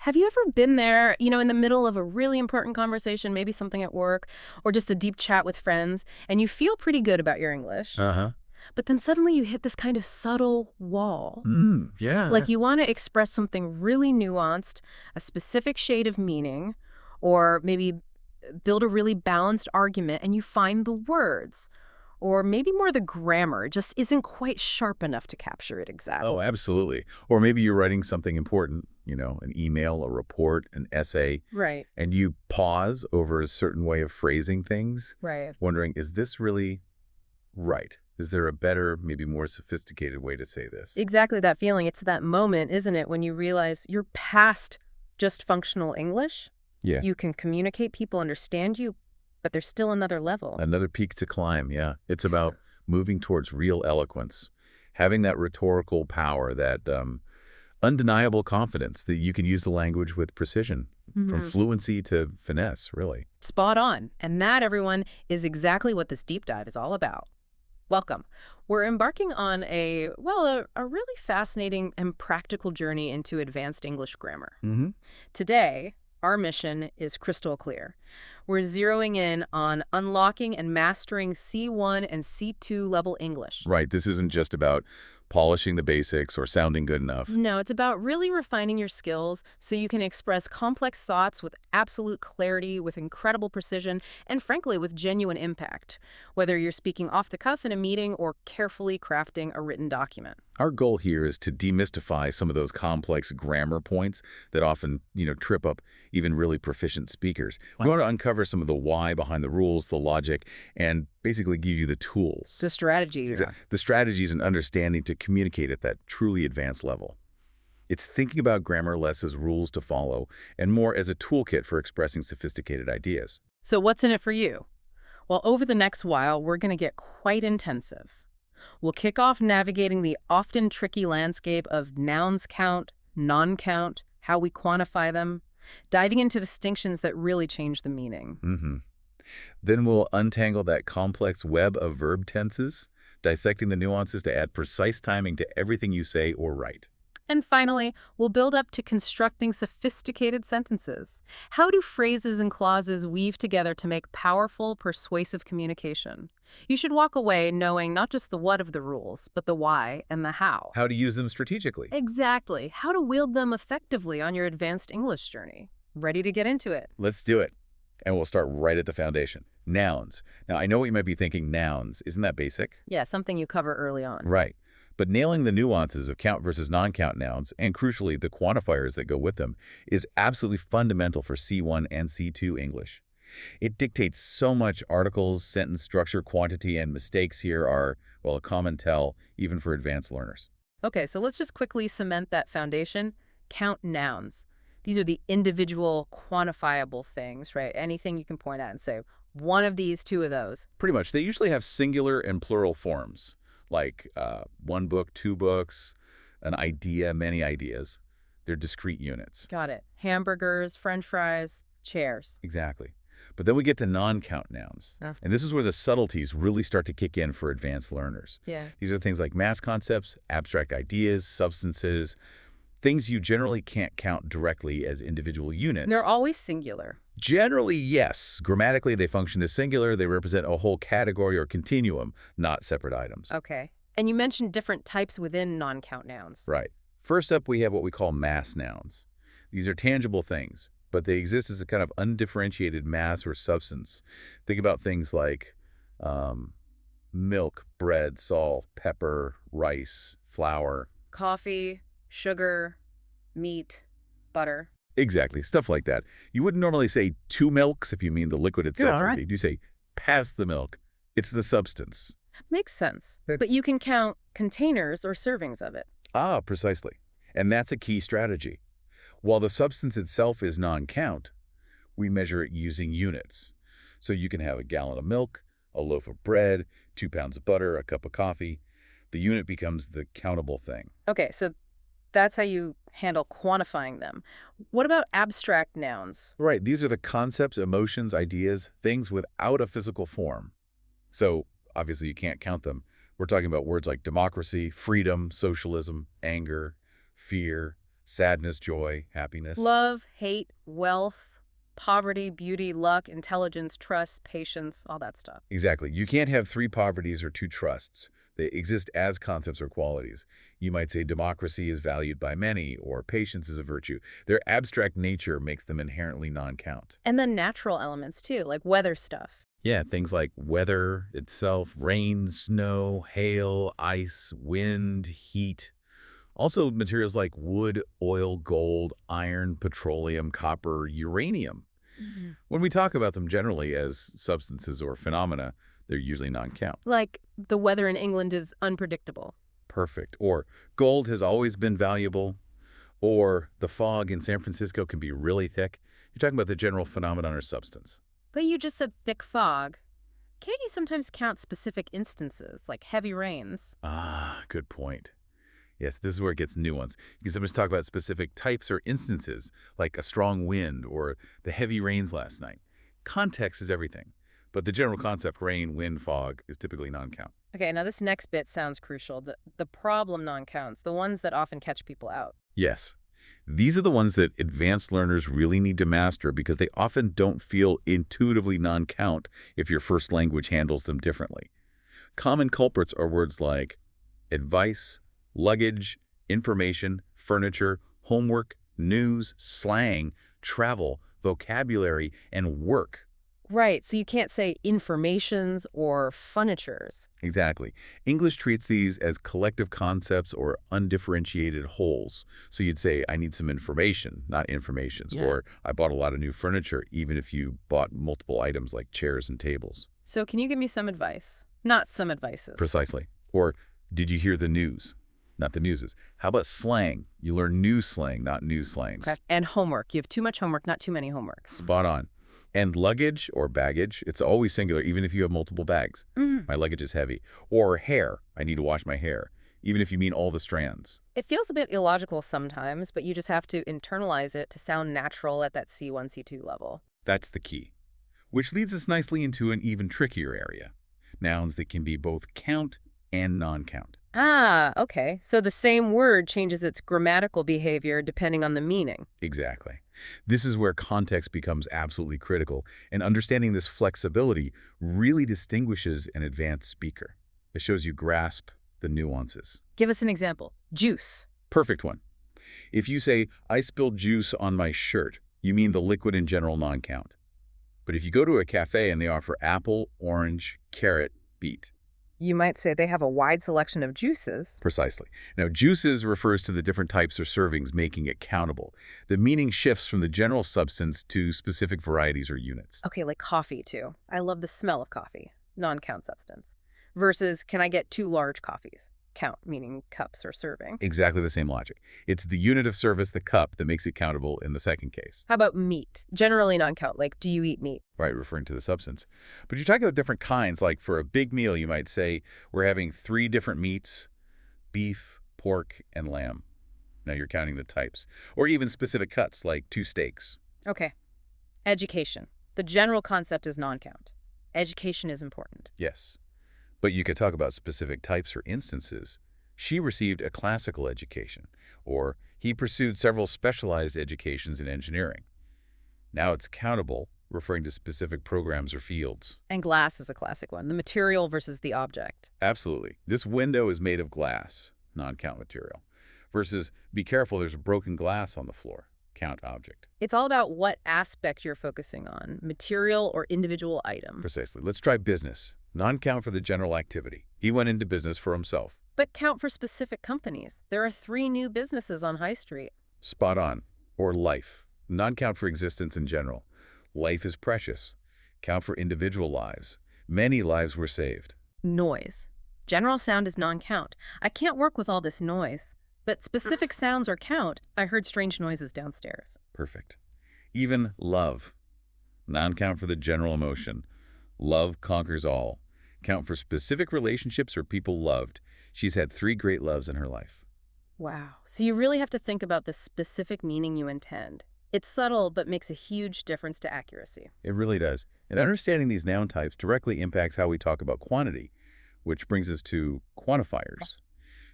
Have you ever been there, in the middle of a really important conversation, maybe something at work, or just a deep chat with friends, and you feel pretty good about your English, Uh-huh. but then suddenly you hit this kind of subtle wall? Yeah. Like you want to express something really nuanced, a specific shade of meaning, or maybe build a really balanced argument, and you find the words, or maybe more the grammar just isn't quite sharp enough to capture it Oh, exactly. absolutely. Or maybe you're writing something important, an email, a report, an essay, Right, and you pause over a certain way of phrasing things, right. wondering, is this really right? Is there a better, maybe more sophisticated way to say this? Exactly that feeling. It's that moment, isn't it, when you realize you're past just functional English. Yeah. You can communicate, people understand you, but there's still another level. Another peak to climb, yeah. It's about moving towards real eloquence, having that rhetorical power, that undeniable confidence that you can use the language with precision, from Mhm. fluency to finesse, really. Spot on. And that, everyone, is exactly what this deep dive is all about. Welcome. We're embarking on a really fascinating and practical journey into advanced English grammar. Mm-hmm. Today, our mission is crystal clear. We're zeroing in on unlocking and mastering C1 and C2 level English. Right, this isn't just about polishing the basics or sounding good enough. No, it's about really refining your skills so you can express complex thoughts with absolute clarity, with incredible precision, and frankly, with genuine impact, whether you're speaking off the cuff in a meeting or carefully crafting a written document. Our goal here is to demystify some of those complex grammar points that often, trip up even really proficient speakers. We want to uncover some of the why behind the rules, the logic, and basically give you the tools. The strategy. The strategies and understanding to communicate at that truly advanced level. It's thinking about grammar less as rules to follow and more as a toolkit for expressing sophisticated ideas. So what's in it for you? Well, over the next while, we're going to get quite intensive. We'll kick off navigating the often tricky landscape of nouns count, non-count, how we quantify them, diving into distinctions that really change the meaning. Mm-hmm. Then we'll untangle that complex web of verb tenses, dissecting the nuances to add precise timing to everything you say or write. And finally, we'll build up to constructing sophisticated sentences. How do phrases and clauses weave together to make powerful, persuasive communication? You should walk away knowing not just the what of the rules, but the why and the how. How to use them strategically. Exactly. How to wield them effectively on your advanced English journey. Ready to get into it? Let's do it. And we'll start right at the foundation. Nouns. Now, I know what you might be thinking, nouns. Isn't that basic? Yeah, something you cover early on. Right. But nailing the nuances of count versus non-count nouns, and crucially, the quantifiers that go with them, is absolutely fundamental for C1 and C2 English. It dictates so much. Articles, sentence structure, quantity, and mistakes here are, well, a common tell, even for advanced learners. Okay, so let's just quickly cement that foundation. Count nouns. These are the individual quantifiable things, right? Anything you can point at and say, one of these, two of those. Pretty much. They usually have singular and plural forms, like one book, two books, an idea, many ideas. They're discrete units. Got it. Hamburgers, french fries, chairs. Exactly. But then we get to non-count nouns. Oh. And this is where the subtleties really start to kick in for advanced learners. Yeah. These are things like mass concepts, abstract ideas, substances, things you generally can't count directly as individual units. They're always singular. Generally, yes. Grammatically, they function as singular. They represent a whole category or continuum, not separate items. Okay. And you mentioned different types within non-count nouns. Right. First up, we have what we call mass nouns. These are tangible things, but they exist as a kind of undifferentiated mass or substance. Think about things like milk, bread, salt, pepper, rice, flour. Coffee, sugar, meat, butter. Exactly, stuff like that. You wouldn't normally say two milks if you mean the liquid itself. Yeah, all right. You do say pass the milk. It's the substance. Makes sense. But you can count containers or servings of it. Ah, precisely. And that's a key strategy. While the substance itself is non-count, we measure it using units. So you can have a gallon of milk, a loaf of bread, 2 pounds of butter, a cup of coffee. The unit becomes the countable thing. Okay, so that's how you handle quantifying them. What about abstract nouns? Right, these are the concepts, emotions, ideas, things without a physical form. So obviously you can't count them. We're talking about words like democracy, freedom, socialism, anger, fear, Sadness, joy, happiness. Love, hate, wealth, poverty, beauty, luck, intelligence, trust, patience, all that stuff. Exactly. You can't have three poverties or two trusts. They exist as concepts or qualities. You might say democracy is valued by many, or patience is a virtue. Their abstract nature makes them inherently non-count. And then natural elements too, like weather stuff. Yeah, things like weather itself, rain, snow, hail, ice, wind, heat. Also materials like wood, oil, gold, iron, petroleum, copper, uranium. When we talk about them generally as substances or phenomena, they're usually non-count. Like the weather in England is unpredictable. Perfect. Or gold has always been valuable. Or the fog in San Francisco can be really thick. You're talking about the general phenomenon or substance. But you just said thick fog. Can't you sometimes count specific instances, like heavy rains? Ah, good point. Yes, this is where it gets nuanced. You can sometimes talk about specific types or instances, like a strong wind or the heavy rains last night. Context is everything. But the general concept, rain, wind, fog, is typically non-count. Okay, now this next bit sounds crucial. The problem non-counts, the ones that often catch people out. Yes. These are the ones that advanced learners really need to master because they often don't feel intuitively non-count if your first language handles them differently. Common culprits are words like advice, luggage, information, furniture, homework, news, slang, travel, vocabulary, and work. Right, so you can't say informations or furnitures. Exactly. English treats these as collective concepts or undifferentiated wholes. So you'd say, I need some information, not informations. Yeah. Or I bought a lot of new furniture, even if you bought multiple items like chairs and tables. So can you give me some advice? Not some advices. Precisely. Or did you hear the news? Not the newses. How about slang? You learn new slang, not new slangs. Okay. And homework. You have too much homework, not too many homeworks. Spot on. And luggage or baggage, it's always singular, even if you have multiple bags. My luggage is heavy. Or hair, I need to wash my hair, even if you mean all the strands. It feels a bit illogical sometimes, but you just have to internalize it to sound natural at that C1, C2 level. That's the key. Which leads us nicely into an even trickier area. Nouns that can be both count and non-count. Ah, okay. So the same word changes its grammatical behavior depending on the meaning. Exactly. This is where context becomes absolutely critical, and understanding this flexibility really distinguishes an advanced speaker. It shows you grasp the nuances. Give us an example. Juice. Perfect one. If you say, I spilled juice on my shirt, you mean the liquid in general non-count. But if you go to a cafe and they offer apple, orange, carrot, beet. You might say they have a wide selection of juices. Precisely. Now, juices refers to the different types or servings, making it countable. The meaning shifts from the general substance to specific varieties or units. Okay, like coffee too. I love the smell of coffee. Non-count substance. Versus, can I get 2 large coffees? Count, meaning cups or serving. Exactly the same logic. It's the unit of service, the cup, that makes it countable in the second case. How about meat? Generally non-count, like do you eat meat? Right, referring to the substance. But you're talking about different kinds, like for a big meal, you might say, we're having 3 different meats, beef, pork, and lamb. Now you're counting the types. Or even specific cuts, like 2 steaks. Okay. Education. The general concept is non-count. Education is important. Yes. But you could talk about specific types or instances. She received a classical education, or he pursued several specialized educations in engineering. Now it's countable, referring to specific programs or fields. And glass is a classic one. The material versus the object. Absolutely. This window is made of glass, non-count material, versus be careful, there's broken glass on the floor, count object. It's all about what aspect you're focusing on, material or individual item. Precisely. Let's try business. Non-count for the general activity. He went into business for himself. But count for specific companies. There are 3 new businesses on High Street. Spot on. Or life. Non-count for existence in general. Life is precious. Count for individual lives. Many lives were saved. Noise. General sound is non-count. I can't work with all this noise. But specific sounds are count. I heard strange noises downstairs. Perfect. Even love. Non-count for the general emotion. Love conquers all. Count for specific relationships or people loved. She's had 3 great loves in her life. Wow. So you really have to think about the specific meaning you intend. It's subtle, but makes a huge difference to accuracy. It really does. And understanding these noun types directly impacts how we talk about quantity, which brings us to quantifiers.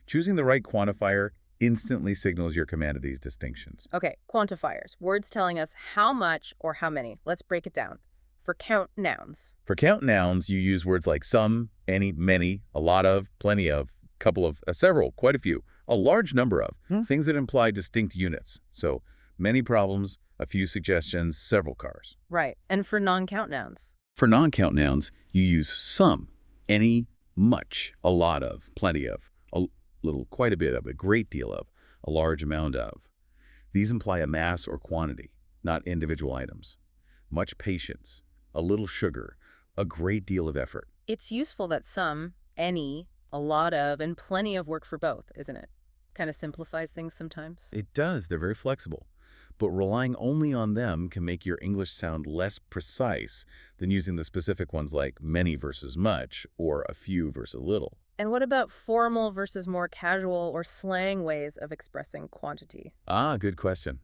Choosing the right quantifier instantly signals your command of these distinctions. Okay, quantifiers. Words telling us how much or how many. Let's break it down. For count nouns. For count nouns, you use words like some, any, many, a lot of, plenty of, couple of, several, quite a few, a large number of, things that imply distinct units. So many problems, a few suggestions, several cars. Right. And for non-count nouns. For non-count nouns, you use some, any, much, a lot of, plenty of, a little, quite a bit of, a great deal of, a large amount of. These imply a mass or quantity, not individual items. Much patience, a little sugar, a great deal of effort. It's useful that some, any, a lot of, and plenty of work for both, isn't it? Kind of simplifies things sometimes. It does. They're very flexible. But relying only on them can make your English sound less precise than using the specific ones like many versus much or a few versus little. And what about formal versus more casual or slang ways of expressing quantity? Good question.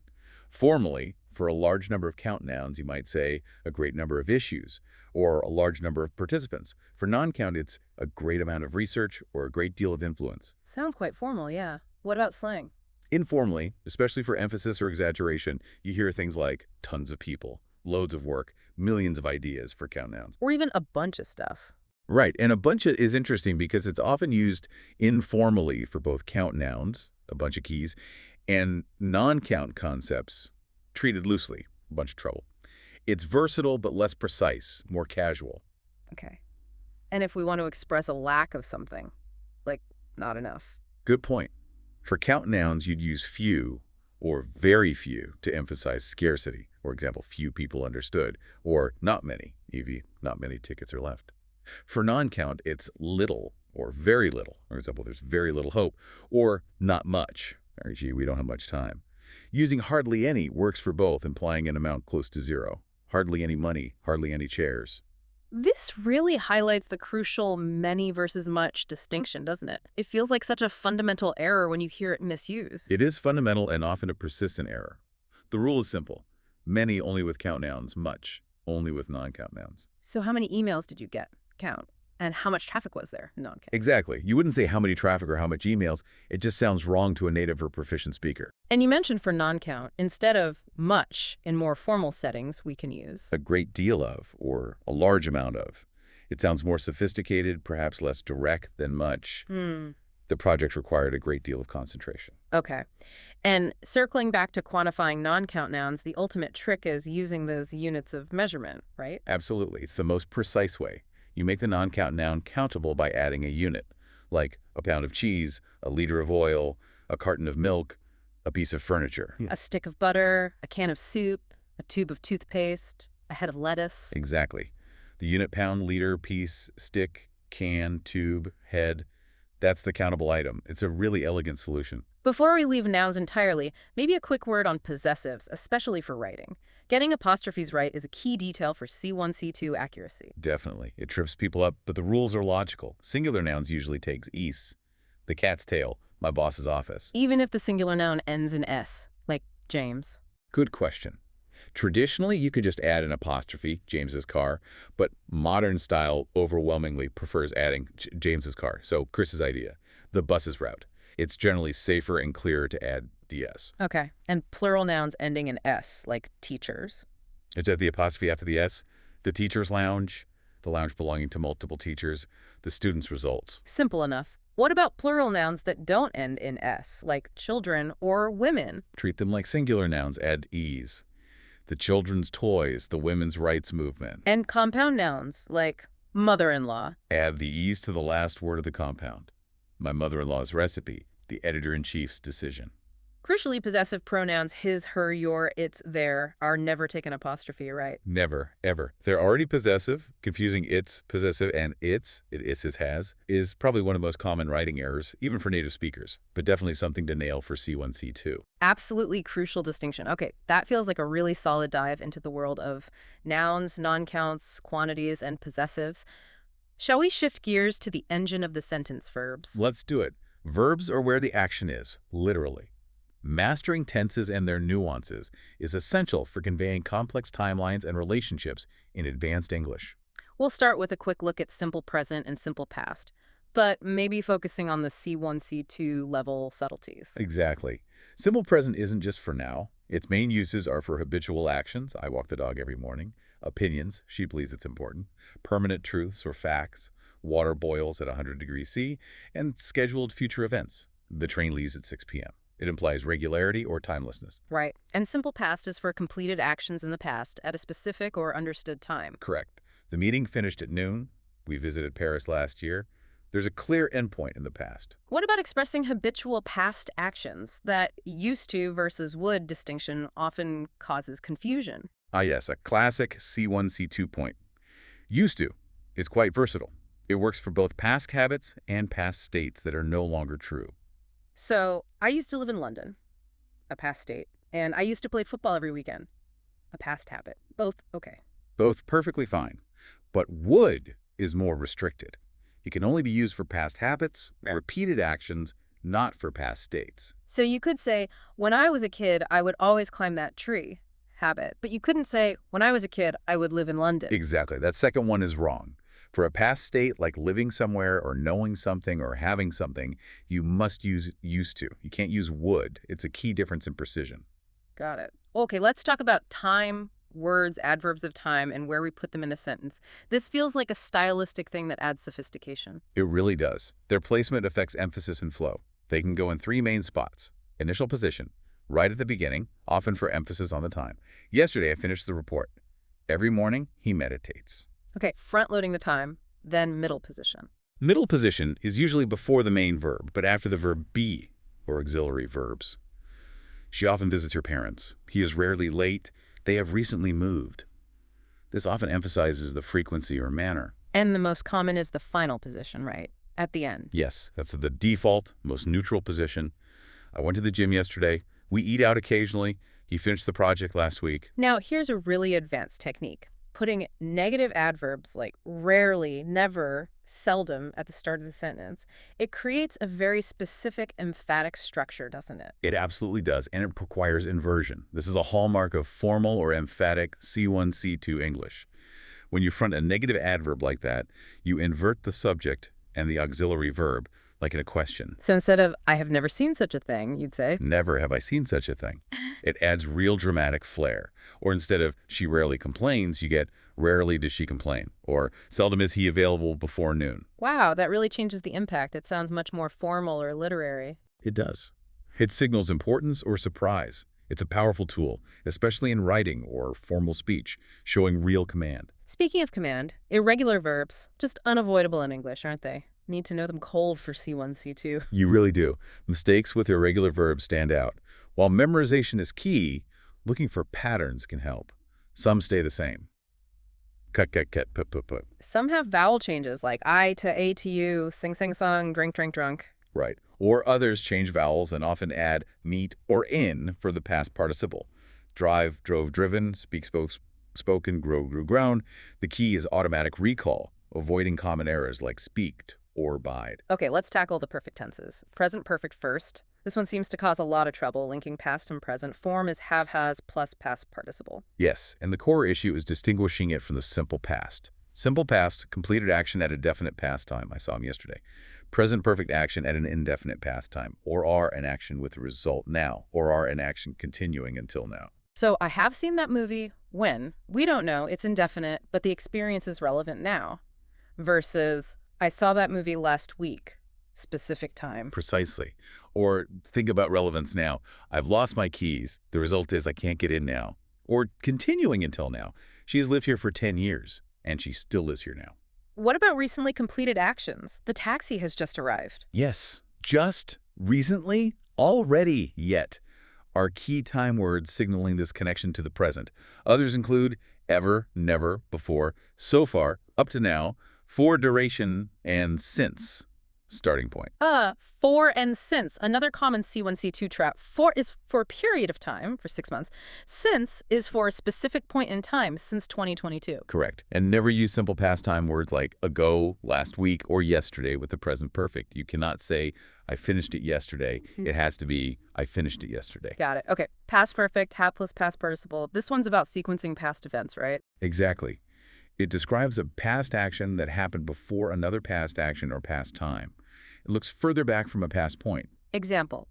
Formally, for a large number of count nouns, you might say a great number of issues or a large number of participants. For non-count, it's a great amount of research or a great deal of influence. Sounds quite formal, yeah. What about slang? Informally, especially for emphasis or exaggeration, you hear things like tons of people, loads of work, millions of ideas for count nouns. Or even a bunch of stuff. Right, and a bunch is interesting because it's often used informally for both count nouns, a bunch of keys, and non-count concepts treated loosely, a bunch of trouble. It's versatile but less precise, more casual. Okay. And if we want to express a lack of something, like not enough. Good point. For count nouns, you'd use few or very few to emphasize scarcity. For example, few people understood, or not many, e.g., not many tickets are left. For non-count, it's little or very little. For example, there's very little hope, or not much, e.g., we don't have much time. Using hardly any works for both, implying an amount close to zero. Hardly any money, hardly any chairs. This really highlights the crucial many versus much distinction, doesn't it? It feels like such a fundamental error when you hear it misused. It is fundamental and often a persistent error. The rule is simple. Many only with count nouns, much only with non-count nouns. So how many emails did you get? Count. And how much traffic was there? Non-count. Exactly. You wouldn't say how many traffic or how much emails. It just sounds wrong to a native or proficient speaker. And you mentioned for non-count, instead of much in more formal settings, we can use a great deal of or a large amount of. It sounds more sophisticated, perhaps less direct than much. The project required a great deal of concentration. Okay. And circling back to quantifying non-count nouns, the ultimate trick is using those units of measurement, right? Absolutely. It's the most precise way. You make the non-count noun countable by adding a unit, like a pound of cheese, a liter of oil, a carton of milk, a piece of furniture. A stick of butter, a can of soup, a tube of toothpaste, a head of lettuce. Exactly. The unit, pound, liter, piece, stick, can, tube, head, that's the countable item. It's a really elegant solution. Before we leave nouns entirely, maybe a quick word on possessives, especially for writing. Getting apostrophes right is a key detail for C1, C2 accuracy. Definitely. It trips people up, but the rules are logical. Singular nouns usually takes is. The cat's tail, my boss's office. Even if the singular noun ends in S, like James. Good question. Traditionally, you could just add an apostrophe, James's car, but modern style overwhelmingly prefers adding James's car. So Chris's idea, the bus's route. It's generally safer and clearer to add DS. Okay. And plural nouns ending in S, like teachers. Is that the apostrophe after the S? The teacher's lounge, the lounge belonging to multiple teachers, the student's results. Simple enough. What about plural nouns that don't end in S, like children or women? Treat them like singular nouns, add e's. The children's toys, the women's rights movement. And compound nouns, like mother-in-law. Add the e's to the last word of the compound. My mother-in-law's recipe, the editor-in-chief's decision. Crucially, possessive pronouns his, her, your, its, their are never take an apostrophe, right? Never, ever. They're already possessive. Confusing its, possessive, and its, it is, his, has, is probably one of the most common writing errors, even for native speakers, but definitely something to nail for C1, C2. Absolutely crucial distinction. Okay, that feels like a really solid dive into the world of nouns, non-counts, quantities, and possessives. Shall we shift gears to the engine of the sentence, verbs? Let's do it. Verbs are where the action is, literally. Mastering tenses and their nuances is essential for conveying complex timelines and relationships in advanced English. We'll start with a quick look at simple present and simple past. but maybe focusing on the C1, C2 level subtleties. Exactly. Simple present isn't just for now. Its main uses are for habitual actions, I walk the dog every morning, opinions, she believes it's important, permanent truths or facts, water boils at 100 degrees C, and scheduled future events. The train leaves at 6 p.m. It implies regularity or timelessness. Right. And simple past is for completed actions in the past at a specific or understood time. Correct. The meeting finished at noon. We visited Paris last year. There's a clear endpoint in the past. What about expressing habitual past actions? That used to versus would distinction often causes confusion. Ah yes, a classic C1, C2 point. Used to is quite versatile. It works for both past habits and past states that are no longer true. So, I used to live in London, a past state, and I used to play football every weekend, a past habit. Both okay. Both perfectly fine. But would is more restricted. It can only be used for past habits, repeated actions, not for past states. So you could say, when I was a kid, I would always climb that tree, habit. But you couldn't say, when I was a kid, I would live in London. Exactly. That second one is wrong. For a past state like living somewhere or knowing something or having something, you must use used to. You can't use would. It's a key difference in precision. Got it. Okay, let's talk about time, words, adverbs of time, and where we put them in a sentence. This feels like a stylistic thing that adds sophistication. It really does. Their placement affects emphasis and flow. They can go in three main spots. Initial position, right at the beginning, often for emphasis on the time. Yesterday, I finished the report. Every morning, he meditates. Okay, front-loading the time, then middle position. Middle position is usually before the main verb, but after the verb be, or auxiliary verbs. She often visits her parents. He is rarely late. They have recently moved. This often emphasizes the frequency or manner. And the most common is the final position, right? At the end. Yes, that's the default, most neutral position. I went to the gym yesterday. We eat out occasionally. He finished the project last week. Now, here's a really advanced technique. Putting negative adverbs like rarely, never, seldom at the start of the sentence. It creates a very specific emphatic structure, doesn't it? It absolutely does, and it requires inversion. This is a hallmark of formal or emphatic C1, C2 English. When you front a negative adverb like that, you invert the subject and the auxiliary verb, like in a question. So instead of, I have never seen such a thing, you'd say, Never have I seen such a thing. It adds real dramatic flair. Or instead of, she rarely complains, you get, rarely does she complain. Or, seldom is he available before noon. wow, that really changes the impact. It sounds much more formal or literary. It does. It signals importance or surprise. It's a powerful tool, especially in writing or formal speech, showing real command. Speaking of command, irregular verbs, just unavoidable in English, aren't they? Need to know them cold for C1, C2. You really do. Mistakes with irregular verbs stand out. While memorization is key, looking for patterns can help. Some stay the same. Cut, put. Some have vowel changes like I to A to U, sing, sing, song, drink, drink, drunk. Right. Or others change vowels and often add meet or in for the past participle. Drive, drove, driven, speak, spoke, spoken, grow, grew, grown. The key is automatic recall, avoiding common errors like speaked or bide. Okay, let's tackle the perfect tenses. Present perfect first. This one seems to cause a lot of trouble linking past and present. Form is have, has, plus past participle. Yes, and the core issue is distinguishing it from the simple past. Simple past, completed action at a definite past time. I saw him yesterday. Present perfect action at an indefinite past time, or are an action with a result now, or are an action continuing until now. So I have seen that movie. When? We don't know. It's indefinite, but the experience is relevant now. Versus, I saw that movie last week. Specific time. Precisely. Or think about relevance now. I've lost my keys. The result is I can't get in now. Or continuing until now. She's lived here for 10 years, and she still lives here now. What about recently completed actions? The taxi has just arrived. Yes, just, recently, already, yet are key time words signaling this connection to the present. Others include ever, never, before, so far, up to now, for duration, and since. Starting point. For and since. Another common C1, C2 trap. For is for a period of time, for 6 months. Since is for a specific point in time, since 2022. Correct. And never use simple past time words like ago, last week, or yesterday with the present perfect. You cannot say, I finished it yesterday. It has to be, I finished it yesterday. Got it. Okay. Past perfect, have plus past participle. This one's about sequencing past events, right? Exactly. It describes a past action that happened before another past action or past time. It looks further back from a past point. Example.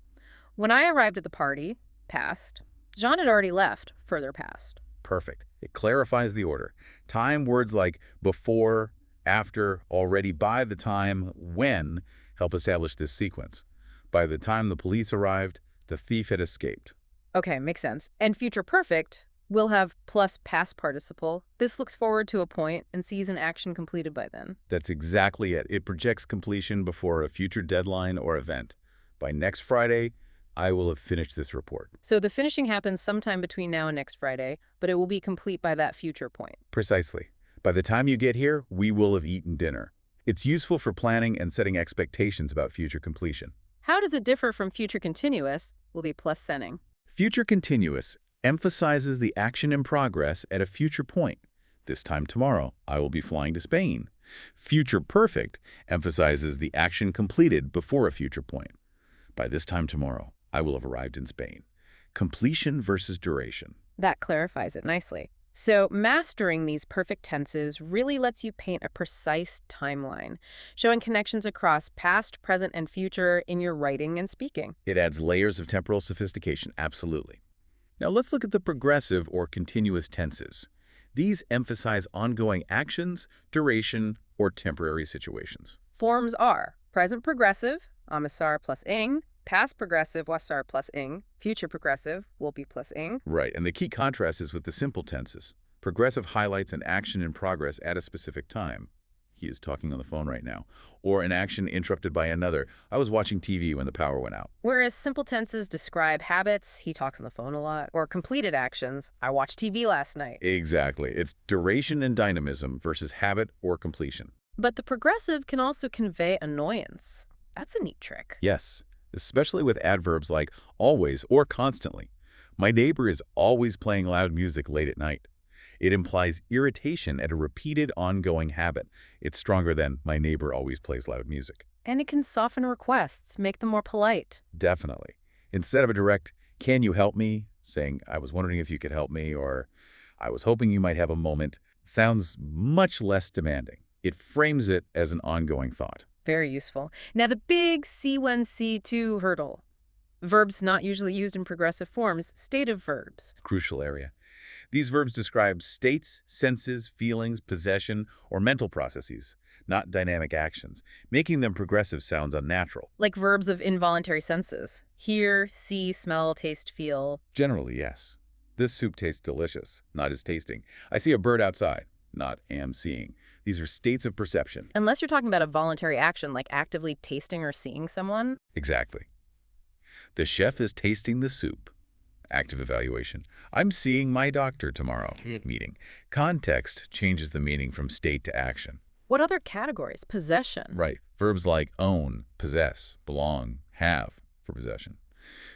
When I arrived at the party, past, John had already left, further past. Perfect. It clarifies the order. Time words like before, after, already, by the time, when help establish this sequence. By the time the police arrived, the thief had escaped. Okay, makes sense. And future perfect will have plus past participle. This looks forward to a point and sees an action completed by then. That's exactly it. It projects completion before a future deadline or event. By next Friday, I will have finished this report. So the finishing happens sometime between now and next Friday, but it will be complete by that future point. Precisely. By the time you get here, we will have eaten dinner. It's useful for planning and setting expectations about future completion. How does it differ from future continuous? Will be plus sending. Future continuous emphasizes the action in progress at a future point. This time tomorrow, I will be flying to Spain. Future perfect emphasizes the action completed before a future point. By this time tomorrow, I will have arrived in Spain. Completion versus duration. That clarifies it nicely. So mastering these perfect tenses really lets you paint a precise timeline, showing connections across past, present, and future in your writing and speaking. It adds layers of temporal sophistication, absolutely. Now let's look at the progressive or continuous tenses. These emphasize ongoing actions, duration, or temporary situations. Forms are present progressive, amisar plus ing, past progressive, wasar plus ing, future progressive will be plus ing. Right, and the key contrast is with the simple tenses. Progressive highlights an action in progress at a specific time. He is talking on the phone right now. Or an action interrupted by another. I was watching TV when the power went out. Whereas simple tenses describe habits, he talks on the phone a lot, or completed actions, I watched TV last night. Exactly. It's duration and dynamism versus habit or completion. But the progressive can also convey annoyance. That's a neat trick. Yes, especially with adverbs like always or constantly. My neighbor is always playing loud music late at night. It implies irritation at a repeated, ongoing habit. It's stronger than my neighbor always plays loud music. And it can soften requests, make them more polite. Definitely. Instead of a direct, can you help me, saying, I was wondering if you could help me, or I was hoping you might have a moment, sounds much less demanding. It frames it as an ongoing thought. Very useful. Now the big C1, C2 hurdle. Verbs not usually used in progressive forms, stative verbs. Crucial area. These verbs describe states, senses, feelings, possession, or mental processes, not dynamic actions. Making them progressive sounds unnatural. Like verbs of involuntary senses. Hear, see, smell, taste, feel. Generally, yes. This soup tastes delicious, not is tasting. I see a bird outside, not am seeing. These are states of perception. Unless you're talking about a voluntary action like actively tasting or seeing someone. Exactly. The chef is tasting the soup. Active evaluation. I'm seeing my doctor tomorrow. Meaning. Context changes the meaning from state to action. What other categories? Possession. Right. Verbs like own, possess, belong, have for possession.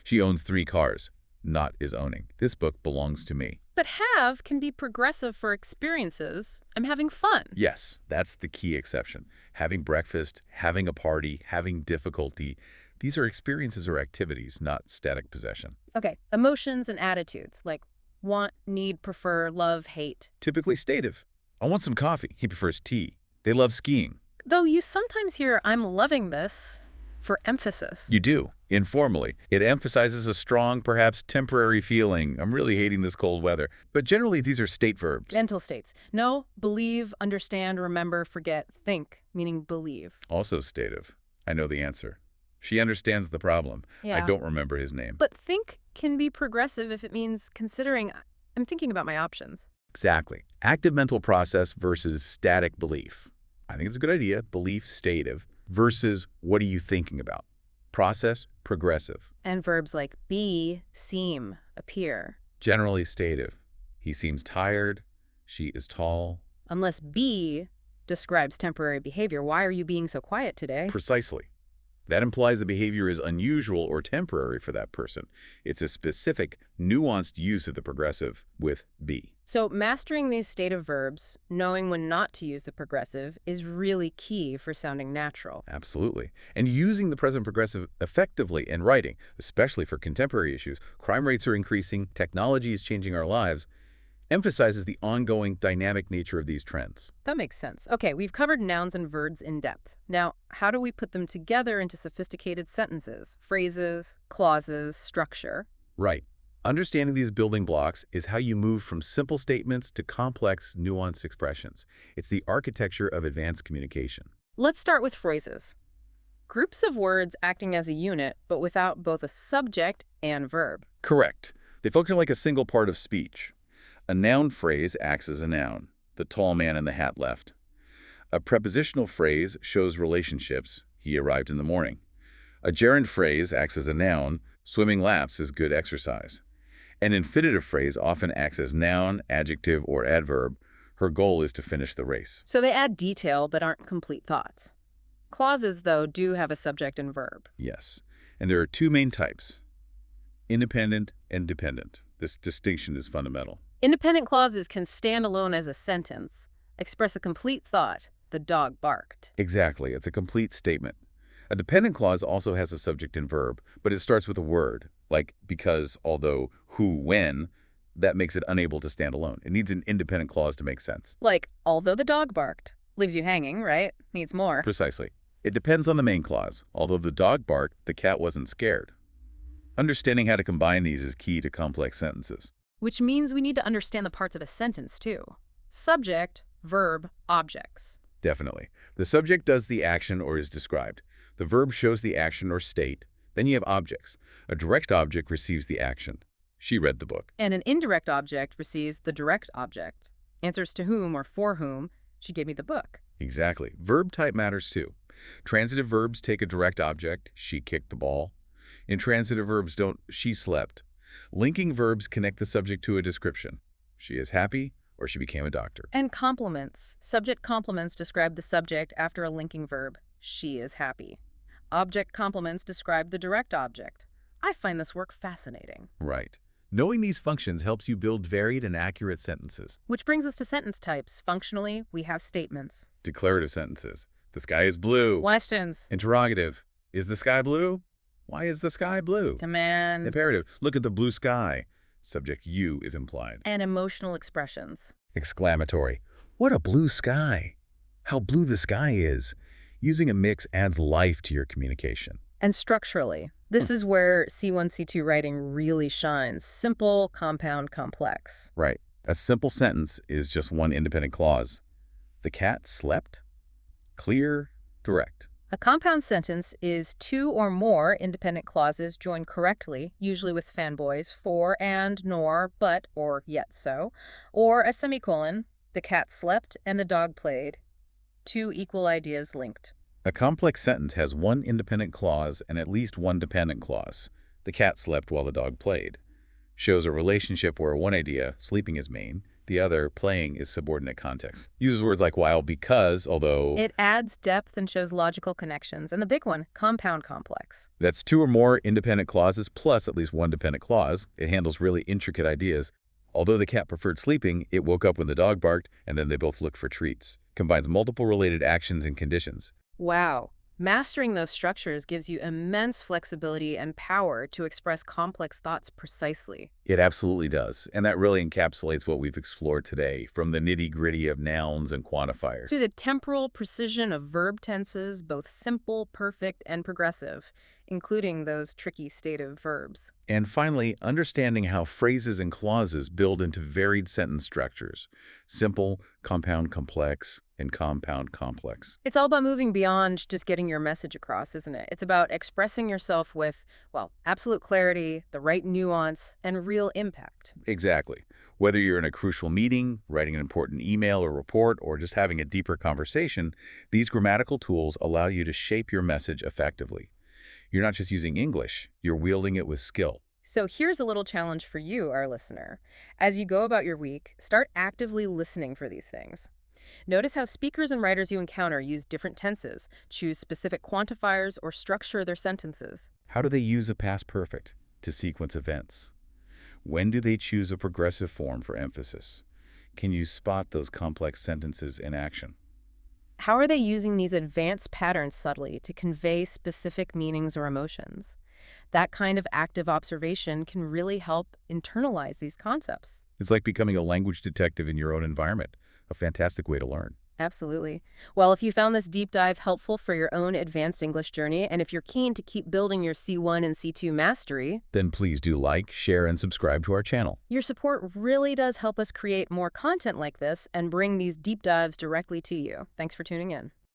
She owns 3 cars. Not is owning. This book belongs to me. But have can be progressive for experiences. I'm having fun. Yes, that's the key exception. Having breakfast, having a party, having difficulty. These are experiences or activities, not static possession. Okay, emotions and attitudes like want, need, prefer, love, hate. Typically stative. I want some coffee. He prefers tea. They love skiing. Though you sometimes hear I'm loving this for emphasis. You do, informally. It emphasizes a strong, perhaps temporary feeling. I'm really hating this cold weather. But generally, these are state verbs. Mental states. Know, believe, understand, remember, forget, think, meaning believe. Also stative. I know the answer. She understands the problem. Yeah. I don't remember his name. But think can be progressive if it means considering I'm thinking about my options. Exactly. Active mental process versus static belief. I think it's a good idea. Belief, stative, versus what are you thinking about? Process, progressive. And verbs like be, seem, appear. Generally stative. He seems tired. She is tall. Unless be describes temporary behavior. Why are you being so quiet today? Precisely. That implies the behavior is unusual or temporary for that person. It's a specific, nuanced use of the progressive with be. So mastering these stative verbs, knowing when not to use the progressive, is really key for sounding natural. Absolutely. And using the present progressive effectively in writing, especially for contemporary issues, crime rates are increasing, technology is changing our lives. emphasizes the ongoing dynamic nature of these trends. That makes sense. Okay, we've covered nouns and verbs in depth. Now, how do we put them together into sophisticated sentences, phrases, clauses, structure? Right. Understanding these building blocks is how you move from simple statements to complex, nuanced expressions. It's the architecture of advanced communication. Let's start with phrases. Groups of words acting as a unit, but without both a subject and verb. Correct. They function like a single part of speech. A noun phrase acts as a noun. The tall man in the hat left. A prepositional phrase shows relationships. He arrived in the morning. A gerund phrase acts as a noun. Swimming laps is good exercise. An infinitive phrase often acts as noun, adjective, or adverb. Her goal is to finish the race. So they add detail but aren't complete thoughts. Clauses, though, do have a subject and verb. Yes. And there are two main types: independent and dependent. This distinction is fundamental. Independent clauses can stand alone as a sentence, express a complete thought. The dog barked. Exactly. It's a complete statement. A dependent clause also has a subject and verb, but it starts with a word, like because, although, who, when. That makes it unable to stand alone. It needs an independent clause to make sense. Like, although the dog barked. Leaves you hanging, right? Needs more. Precisely. It depends on the main clause. Although the dog barked, the cat wasn't scared. Understanding how to combine these is key to complex sentences. Which means we need to understand the parts of a sentence, too. Subject, verb, objects. Definitely. The subject does the action or is described. The verb shows the action or state. Then you have objects. A direct object receives the action. She read the book. And an indirect object receives the direct object. Answers to whom or for whom. She gave me the book. Exactly. Verb type matters too. Transitive verbs take a direct object. She kicked the ball. Intransitive verbs don't. She slept. Linking verbs connect the subject to a description. She is happy, or she became a doctor. And complements. Subject complements describe the subject after a linking verb. She is happy. Object complements describe the direct object. I find this work fascinating. Right. Knowing these functions helps you build varied and accurate sentences. Which brings us to sentence types. Functionally, we have statements. Declarative sentences. The sky is blue. Questions. Interrogative. Is the sky blue? Why is the sky blue? Command. Imperative. Look at the blue sky. Subject you is implied. And emotional expressions. Exclamatory. What a blue sky. How blue the sky is. Using a mix adds life to your communication. And structurally, this is where C1, C2 writing really shines. Simple, compound, complex. Right. A simple sentence is just one independent clause. The cat slept. Clear, direct. A compound sentence is two or more independent clauses joined correctly, usually with fanboys, for, and, nor, but, or yet so, or a semicolon, the cat slept and the dog played. Two equal ideas linked. A complex sentence has one independent clause and at least one dependent clause. The cat slept while the dog played. Shows a relationship where one idea, sleeping, is main, the other, playing, is subordinate context. Uses words like while, because, although. It adds depth and shows logical connections. And the big one, compound complex. That's two or more independent clauses plus at least one dependent clause. It handles really intricate ideas. Although the cat preferred sleeping, it woke up when the dog barked, and then they both looked for treats. Combines multiple related actions and conditions. Wow. Mastering those structures gives you immense flexibility and power to express complex thoughts precisely. It absolutely does. And that really encapsulates what we've explored today, from the nitty-gritty of nouns and quantifiers. To the temporal precision of verb tenses, both simple, perfect, and progressive, including those tricky stative verbs. And finally, understanding how phrases and clauses build into varied sentence structures. Simple, compound complex, and compound complex. It's all about moving beyond just getting your message across, isn't it? It's about expressing yourself with, well, absolute clarity, the right nuance, and real impact. Exactly. Whether you're in a crucial meeting, writing an important email or report, or just having a deeper conversation, these grammatical tools allow you to shape your message effectively. You're not just using English, you're wielding it with skill. So here's a little challenge for you, our listener. As you go about your week, start actively listening for these things. Notice how speakers and writers you encounter use different tenses, choose specific quantifiers, or structure their sentences. How do they use a past perfect to sequence events? When do they choose a progressive form for emphasis? Can you spot those complex sentences in action? How are they using these advanced patterns subtly to convey specific meanings or emotions? That kind of active observation can really help internalize these concepts. It's like becoming a language detective in your own environment. A fantastic way to learn. Absolutely. Well, if you found this deep dive helpful for your own advanced English journey, and if you're keen to keep building your C1 and C2 mastery, Then please do like, share, and subscribe to our channel. your support really does help us create more content like this and bring these deep dives directly to you. Thanks for tuning in.